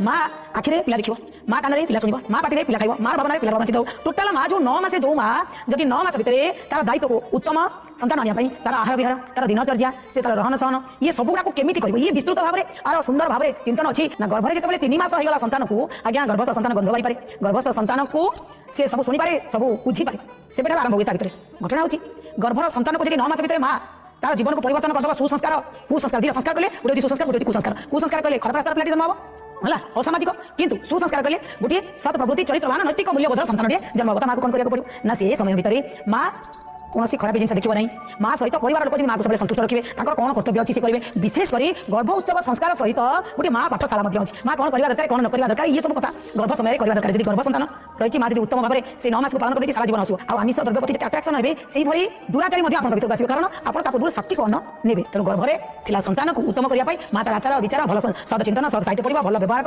माँ आखिरे पिला देखियो, माँ कान पिला शुणव, माँ पाटे पिला खाइब, माँ भावना पिला बंचित हो। टोटाल माँ जो 9 मासे जो माँ जदि 9 मास भितर तार दायित्व को उत्तम संतान आने तार आहार विहार तार दिनचर्या से तार रहन सहन ये सब गुड़ा केमी कर विस्तृत भाव में आर सुंदर भाव में चिंतन अच्छी ना गर्भरे जिते 3 मास होगा संतान को आज्ञा गर्भस्थ संतान गंध पारे गर्भस्थ संतान को से सब शुणिपे सब बुझीपे से आरंभ हुए भितर घटना होची गर्भर संतान को 9 मास भितर माँ तार जीवन को परिवर्तन करदे सुसंस्कार कुसंस्कार दिया संस्कार कले गोटे सुसंस्कार गोटे कुसंस्कार कले खराब रास्तार पिलाटी जन्म हम है असामाजिक किंतु सुसंस्कार कले गोटे सत प्रवृत्ति चरित्रवान नैतिक मूल्यबोधर संतान जन्म होता माँ को कौन करने पड़ो ना से समय भितर माँ कौन खराब जिन देखिए ना माँ सहित परिवार लोग माँ को सब सन्तुष्ट रखिए कौन कर्तव्य अच्छी से करेंगे विशेषकर गर्भ उत्सव संस्कार सहित गोटे माँ पाठशाला अच्छी माँ कौन करवा दरकार कौन न करवा दरकार ये सब कथा गर्भ समय करवा दरकार यदि गर्भ संतान रही माँ यदि उत्तम भाव में से 9 मास को पालन करते सारा जीवन आसो आमिष द्रव्य प्रति आट्राक्शन हे से दुराचारी आप भर आसो कारण आप पूर्व सात्विक अन्न ने तेणु गर्भरे संतान को उत्तम करने माँ तार आचार विचार भल सदचिंतन सद साहित्य पढ़ा भल व्यवहार